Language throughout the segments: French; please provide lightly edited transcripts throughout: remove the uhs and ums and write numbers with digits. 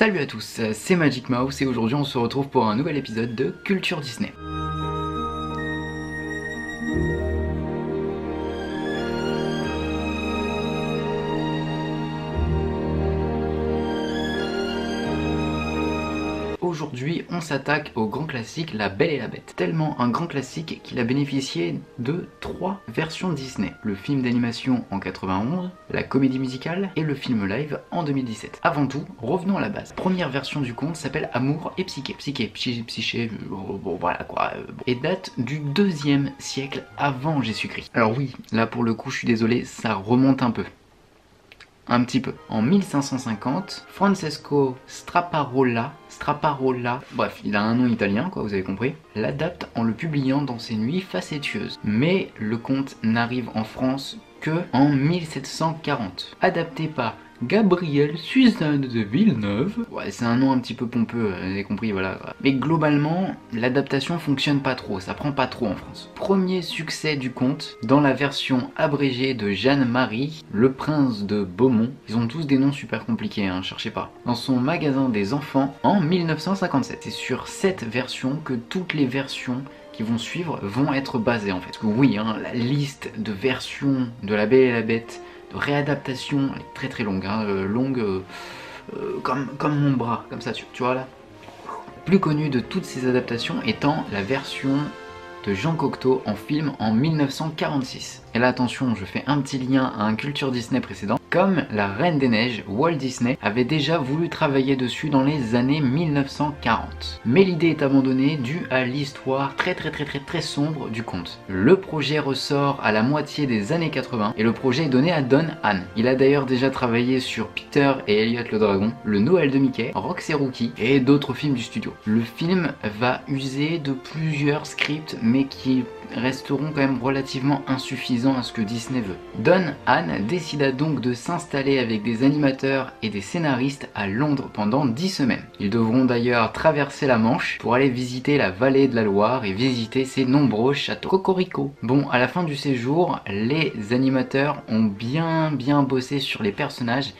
Salut à tous, c'est Magic Mouse et aujourd'hui on se retrouve pour un nouvel épisode de Culture Disney. Aujourd'hui, on s'attaque au grand classique La Belle et la Bête. Tellement un grand classique qu'il a bénéficié de 3 versions Disney. Le film d'animation en 91, la comédie musicale et le film live en 2017. Avant tout, revenons à la base. Première version du conte s'appelle Amour et Psyché. Psyché, bon voilà quoi. Et date du 2e siècle avant Jésus-Christ. Alors oui, là pour le coup, je suis désolé, ça remonte un peu. Un petit peu. En 1550, Francesco Straparola, bref, il a un nom italien, quoi, vous avez compris, l'adapte en le publiant dans ses nuits facétieuses. Mais le conte n'arrive en France que en 1740. Adapté par Gabriel Suzanne de Villeneuve. Ouais, c'est un nom un petit peu pompeux, vous avez compris, voilà. Mais globalement, l'adaptation fonctionne pas trop, ça prend pas trop en France. Premier succès du conte, dans la version abrégée de Jeanne-Marie, le prince de Beaumont. Ils ont tous des noms super compliqués, hein, cherchez pas. Dans son magasin des enfants, en 1957. C'est sur cette version que toutes les versions qui vont suivre vont être basées en fait. Parce que oui, hein, la liste de versions de La Belle et la Bête, réadaptation est très très longue, hein, comme mon bras, comme ça, tu vois là. Plus connue de toutes ces adaptations étant la version de Jean Cocteau en film en 1946. Et là attention, je fais un petit lien à un Culture Disney précédent. Comme La Reine des Neiges, Walt Disney avait déjà voulu travailler dessus dans les années 1940. Mais l'idée est abandonnée due à l'histoire très sombre du conte. Le projet ressort à la moitié des années 80 et le projet est donné à Don Hahn. Il a d'ailleurs déjà travaillé sur Peter et Elliot le Dragon, Le Noël de Mickey, Rox et Rookie et d'autres films du studio. Le film va user de plusieurs scripts mais qui resteront quand même relativement insuffisants à ce que Disney veut. Don Hahn décida donc de s'installer avec des animateurs et des scénaristes à Londres pendant 10 semaines. Ils devront d'ailleurs traverser la Manche pour aller visiter la vallée de la Loire et visiter ses nombreux châteaux. Cocorico. Bon, à la fin du séjour, les animateurs ont bien bossé sur les personnages,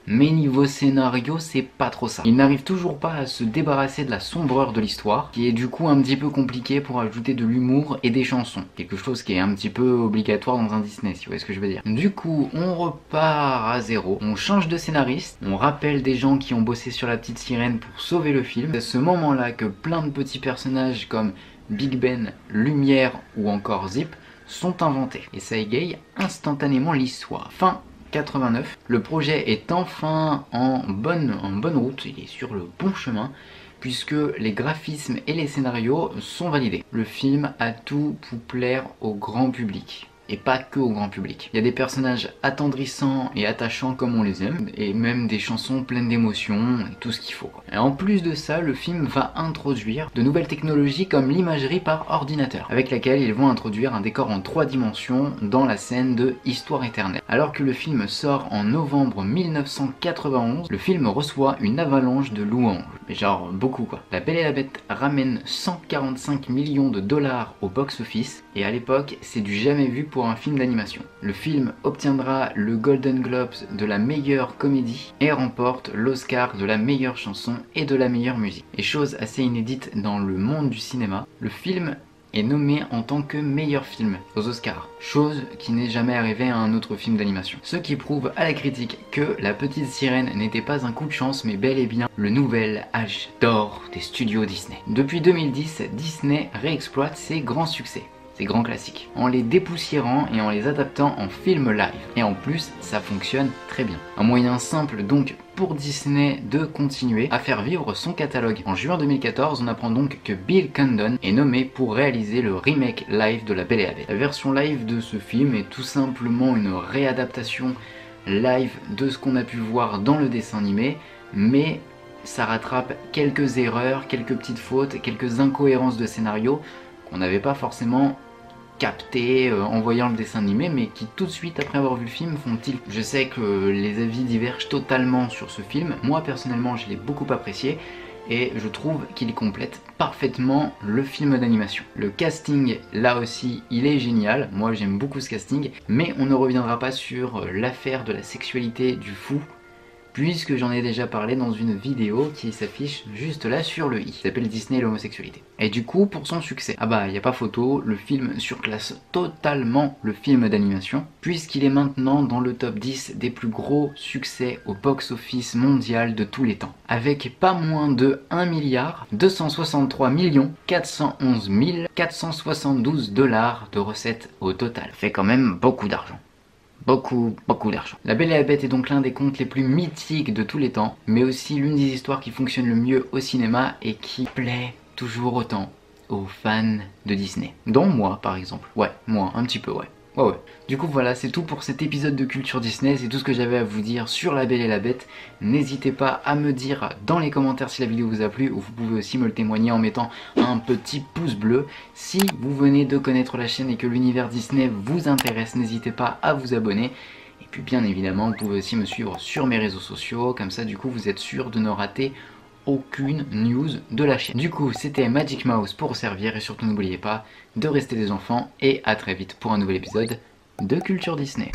mais niveau scénario, c'est pas trop ça. Ils n'arrivent toujours pas à se débarrasser de la sombreur de l'histoire, qui est du coup un petit peu compliqué pour ajouter de l'humour et des chansons. Quelque chose qui est un petit peu obligatoire dans un Disney, si vous voyez ce que je veux dire. Du coup, on repart à zéro, on change de scénariste, on rappelle des gens qui ont bossé sur La Petite Sirène pour sauver le film. C'est à ce moment-là que plein de petits personnages comme Big Ben, Lumière ou encore Zip sont inventés. Et ça égaye instantanément l'histoire. Fin 89, le projet est enfin en bonne route, il est sur le bon chemin puisque les graphismes et les scénarios sont validés. Le film a tout pour plaire au grand public. Et pas que au grand public. Il y a des personnages attendrissants et attachants comme on les aime, et même des chansons pleines d'émotions et tout ce qu'il faut. Et en plus de ça, le film va introduire de nouvelles technologies comme l'imagerie par ordinateur, avec laquelle ils vont introduire un décor en 3 dimensions dans la scène de Histoire éternelle. Alors que le film sort en novembre 1991, le film reçoit une avalanche de louanges. Mais genre beaucoup quoi. La Belle et la Bête ramène 145 millions de dollars au box-office, et à l'époque, c'est du jamais vu pour un film d'animation. Le film obtiendra le Golden Globes de la meilleure comédie et remporte l'Oscar de la meilleure chanson et de la meilleure musique. Et chose assez inédite dans le monde du cinéma, le film est nommé en tant que meilleur film aux Oscars, chose qui n'est jamais arrivée à un autre film d'animation. Ce qui prouve à la critique que La Petite Sirène n'était pas un coup de chance mais bel et bien le nouvel âge d'or des studios Disney. Depuis 2010, Disney réexploite ses grands succès, ces grands classiques, en les dépoussiérant et en les adaptant en film live. Et en plus, ça fonctionne très bien. Un moyen simple donc pour Disney de continuer à faire vivre son catalogue. En juin 2014, on apprend donc que Bill Condon est nommé pour réaliser le remake live de La Belle et la Bête. La version live de ce film est tout simplement une réadaptation live de ce qu'on a pu voir dans le dessin animé, mais ça rattrape quelques erreurs, quelques petites fautes, quelques incohérences de scénario qu'on n'avait pas forcément capté en voyant le dessin animé, mais qui tout de suite après avoir vu le film font tilt. Je sais que les avis divergent totalement sur ce film. Moi personnellement je l'ai beaucoup apprécié et je trouve qu'il complète parfaitement le film d'animation. Le casting là aussi il est génial, moi j'aime beaucoup ce casting, mais on ne reviendra pas sur l'affaire de la sexualité du fou puisque j'en ai déjà parlé dans une vidéo qui s'affiche juste là sur le i, qui s'appelle Disney et l'homosexualité. Et du coup, pour son succès, ah bah y a pas photo, le film surclasse totalement le film d'animation, puisqu'il est maintenant dans le top 10 des plus gros succès au box-office mondial de tous les temps, avec pas moins de 1 milliard 263 411 472 $ de recettes au total. Fait quand même beaucoup d'argent. Beaucoup d'argent. La Belle et la Bête est donc l'un des contes les plus mythiques de tous les temps, mais aussi l'une des histoires qui fonctionne le mieux au cinéma et qui plaît toujours autant aux fans de Disney. Dont moi par exemple. Ouais, moi, un petit peu, ouais. Ouais. Du coup voilà, c'est tout pour cet épisode de Culture Disney, c'est tout ce que j'avais à vous dire sur La Belle et la Bête. N'hésitez pas à me dire dans les commentaires si la vidéo vous a plu, ou vous pouvez aussi me le témoigner en mettant un petit pouce bleu. Si vous venez de connaître la chaîne et que l'univers Disney vous intéresse, n'hésitez pas à vous abonner. Et puis bien évidemment, vous pouvez aussi me suivre sur mes réseaux sociaux, comme ça du coup vous êtes sûr de ne rater aucune news de la chaîne. Du coup, c'était Magic Mouse pour vous servir, et surtout n'oubliez pas de rester des enfants, et à très vite pour un nouvel épisode de Culture Disney.